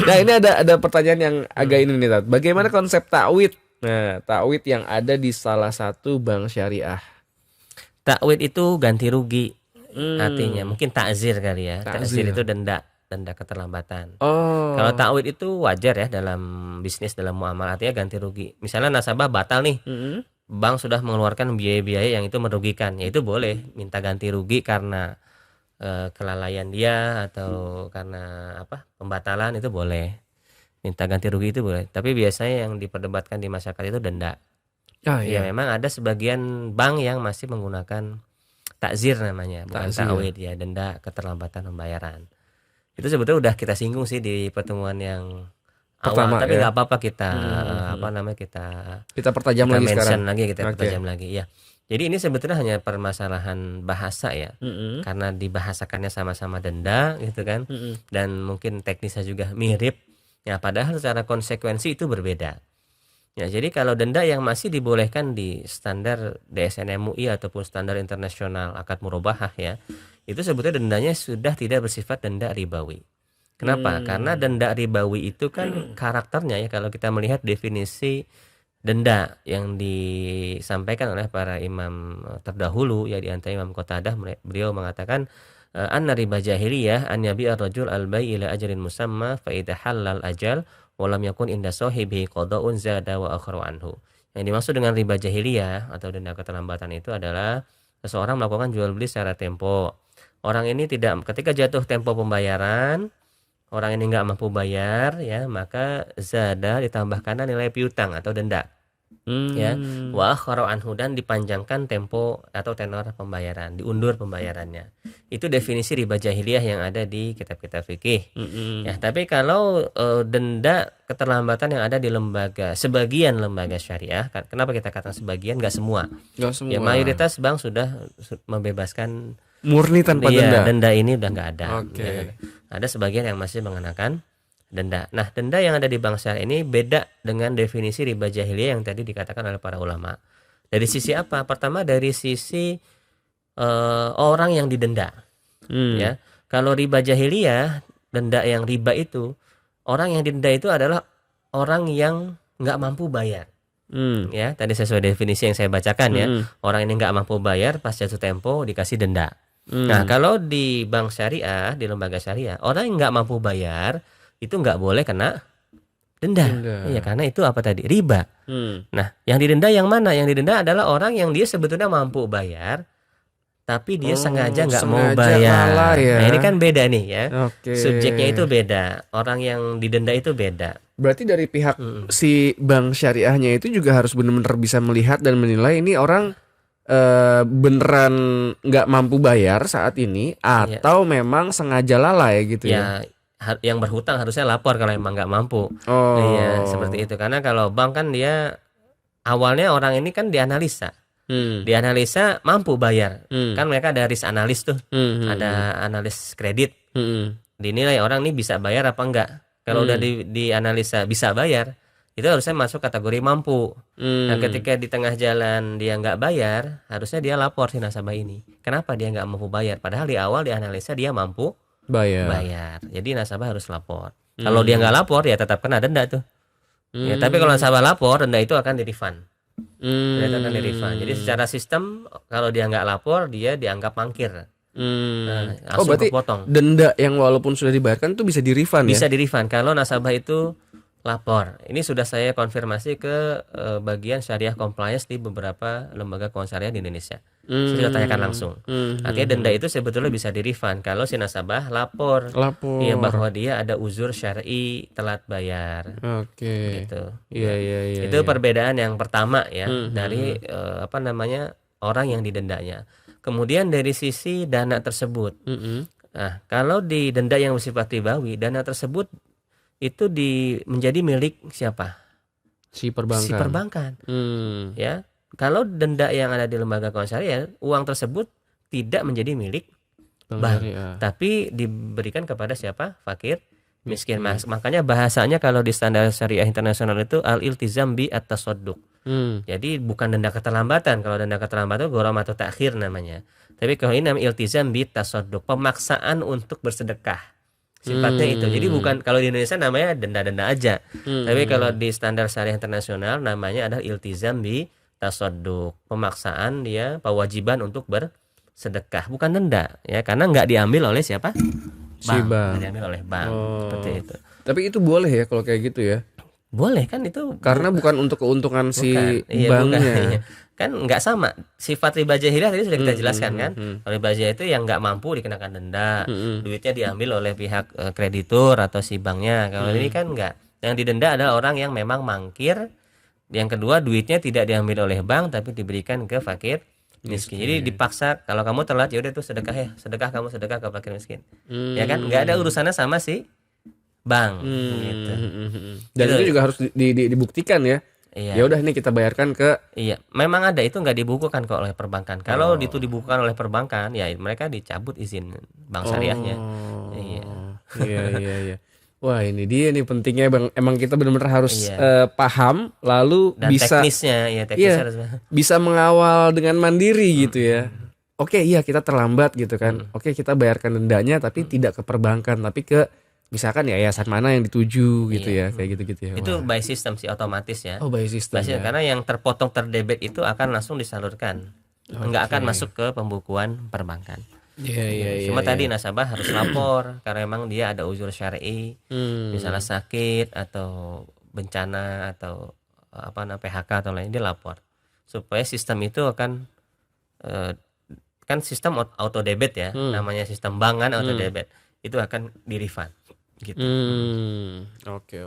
Nah, ini ada pertanyaan yang agak ini nih, Tat. Bagaimana konsep takwid? Nah, takwid yang ada di salah satu bank syariah. Takwid itu ganti rugi artinya, Hmm, mungkin takzir kali ya. Takzir takzir. itu denda keterlambatan. Kalau Oh. takwid itu wajar ya dalam bisnis, dalam muamalah, artinya ganti rugi. Misalnya nasabah batal nih, Mm-mm. bank sudah mengeluarkan biaya-biaya yang itu merugikan, ya itu boleh minta ganti rugi karena kelalaian dia atau karena apa pembatalan, itu boleh minta ganti rugi, itu boleh. Tapi biasanya yang diperdebatkan di masyarakat itu denda. Ah Ya iya, memang ada sebagian bank yang masih menggunakan takzir namanya, bukan takzir. takwid ya, denda keterlambatan pembayaran. Itu sebetulnya udah kita singgung sih di pertemuan yang awal, Pertama tapi ya. nggak apa-apa kita apa Mm-mm. namanya, kita Kita pertajam kita lagi sekarang. mention lagi, kita Oke. pertajam lagi ya. Jadi ini sebetulnya hanya permasalahan bahasa ya, Mm-mm. karena dibahasakannya sama-sama denda gitu kan, Mm-mm. dan mungkin teknisnya juga mirip ya, padahal secara konsekuensi itu berbeda ya. Jadi kalau denda yang masih dibolehkan di standar DSN MUI ataupun standar internasional akad murabahah ya, itu sebetulnya dendanya sudah tidak bersifat denda ribawi. Kenapa? Karena Hmm. denda ribawi itu kan karakternya ya, kalau kita melihat definisi denda yang disampaikan oleh para imam terdahulu ya, di antara Imam Qatadah, beliau mengatakan anna riba jahiliyah an yabi'ar rajul al-bai' ila ajalin musamma fa idza halal ajal wa lam yakun inda sahibi qada'un zada wa akhru anhu. Yang dimaksud dengan riba jahiliyah atau denda keterlambatan itu adalah seseorang melakukan jual beli secara tempo. Orang ini tidak, ketika jatuh tempo pembayaran, orang ini nggak mampu bayar ya, maka zada ditambahkan nilai piutang atau denda ya, Hmm. wa akhara anhu, dan dipanjangkan tempo atau tenor pembayaran, diundur pembayarannya. Itu definisi riba jahiliyah yang ada di kitab-kitab fikih ya. Mm-mm. Tapi kalau denda keterlambatan yang ada di lembaga, sebagian lembaga syariah, kenapa kita katakan sebagian, nggak semua Gak ya, semua. mayoritas bank sudah membebaskan Murni tanpa dia, denda. denda ini udah nggak ada ya. Oke. Ada sebagian yang masih mengenakan denda. Nah, denda yang ada di bank syariah ini beda dengan definisi riba jahiliyah yang tadi dikatakan oleh para ulama. Dari sisi apa? Pertama dari sisi orang yang didenda Hmm. ya. Kalau riba jahiliyah, denda yang riba itu, orang yang didenda itu adalah orang yang nggak mampu bayar Hmm. ya. Tadi sesuai definisi yang saya bacakan ya, Mm-mm. orang ini nggak mampu bayar, pas jatuh tempo dikasih denda. Nah, Hmm. kalau di bank syariah, di lembaga syariah, orang yang nggak mampu bayar itu nggak boleh kena denda. Iya, Denda. karena itu apa tadi? Riba. Hmm. Nah, yang didenda yang mana? Yang didenda adalah orang yang dia sebetulnya mampu bayar, tapi dia sengaja Oh, nggak mau sengaja lalai bayar. ya. Nah, ini kan beda nih ya. Oke. Subjeknya itu beda. Orang yang didenda itu beda. Berarti dari pihak Mm-mm. si bank syariahnya itu juga harus benar-benar bisa melihat dan menilai ini orang beneran nggak mampu bayar saat ini Ya, atau memang sengaja lalai gitu ya. ya yang berhutang harusnya lapor kalau emang nggak mampu. Iya, seperti Oh. itu. Karena kalau bank kan dia awalnya orang ini kan dianalisa. Hmm. Dianalisa mampu bayar. Hmm. Kan mereka ada risk analis tuh. Hmm. Hmm. Ada analis kredit. Hmm. Dinilai orang ini bisa bayar apa enggak. Kalau udah Hmm. dianalisa bisa bayar, itu harusnya masuk kategori mampu. Nah, Hmm. ketika di tengah jalan dia nggak bayar, harusnya dia lapor si nasabah ini. Kenapa dia nggak mampu bayar? Padahal di awal dianalisa dia mampu Bayar. bayar. Jadi nasabah harus lapor. Kalau dia Hmm. nggak lapor ya tetap kena denda tuh. Ya, tapi kalau Hmm. nasabah lapor, denda itu akan di-refund. Denda itu akan di-refund. Jadi Hmm. secara sistem kalau dia nggak lapor, dia dianggap mangkir. Nah, Hmm. Oh, langsung berarti kepotong. denda yang walaupun sudah dibayarkan itu bisa di-refund ya? Bisa di-refund kalau nasabah itu lapor. Ini sudah saya konfirmasi ke bagian syariah compliance di beberapa lembaga keuangan syariah di Indonesia. Saya sudah tanyakan Hmm. langsung. Hmm. Artinya denda itu sebetulnya bisa di-refund kalau si nasabah lapor ya Lapor. bahwa dia ada uzur syar'i telat bayar Oke. gitu. Iya, Ya. iya, iya, Itu iya. perbedaan yang pertama ya Hmm. dari apa namanya, orang yang didendanya. Kemudian dari sisi dana tersebut. Hmm. Nah, kalau di denda yang bersifat ribawi, dana tersebut itu menjadi milik siapa? Si Si perbankan. perbankan, Hmm. ya. Kalau denda yang ada di lembaga keuangan syariah, uang tersebut tidak menjadi milik Bank bank, syariah. tapi diberikan kepada siapa? Fakir miskin. Miskin. Makanya bahasanya kalau di standar syariah internasional itu al-iltizam bi at-tasadduq. Hmm. Jadi bukan denda keterlambatan. Kalau denda keterlambatan gharam atau takhir namanya. Tapi kalau ini namanya iltizam bi tasadduq, pemaksaan untuk bersedekah. Sifatnya itu. Jadi bukan kalau di Indonesia namanya denda-denda aja. Tapi kalau di standar syariah internasional namanya adalah iltizam bi tasadduk. Pemaksaan dia kewajiban untuk bersedekah, bukan denda ya, karena nggak diambil oleh siapa? Si Bank. bank. Nggak diambil oleh bank. Seperti itu. Tapi itu boleh ya kalau kayak gitu ya? Boleh kan itu Karena bukan untuk keuntungan si iya, banknya. iya. Kan nggak sama sifat riba jahiliyah tadi sudah kita jelaskan kan. Kalau riba jahiliyah itu yang nggak mampu dikenakan denda, duitnya diambil oleh pihak kreditur atau si banknya. Kalau ini kan nggak, yang didenda adalah orang yang memang mangkir. Yang kedua, duitnya tidak diambil oleh bank tapi diberikan ke fakir miskin. Jadi dipaksa, kalau kamu telat ya udah tuh sedekah ya, sedekah, kamu sedekah ke fakir miskin. Ya kan, nggak ada urusannya sama si bank gitu. Dan Gitu. itu juga harus dibuktikan ya. Iya. Ya udah nih kita bayarkan ke. Iya, memang ada itu, nggak dibukukan kok oleh perbankan. Kalau itu dibukukan oleh perbankan, ya mereka dicabut izin bank syariahnya. Iya. Iya. Wah, ini dia nih pentingnya Bang. Emang kita benar-benar harus Iya. paham lalu Dan bisa teknisnya, ya teknisnya harus. bisa mengawal dengan mandiri gitu ya. Oke, iya kita terlambat gitu kan. Oke, kita bayarkan dendanya tapi tidak ke perbankan tapi ke misalkan yayasan mana yang dituju gitu ya, kayak gitu-gitu ya. Itu Wah. by system sih, otomatis ya. Oh, by system By system, ya. karena yang terpotong terdebit itu akan langsung disalurkan. Nggak akan masuk ke pembukuan perbankan. Iya. Cuma tadi nasabah harus lapor karena emang dia ada uzur syar'i, misalnya sakit atau bencana atau apa namanya PHK atau lain, dia lapor supaya sistem itu akan kan sistem auto debit ya, namanya sistem bank kan auto debit, itu akan di refund gitu. Oke.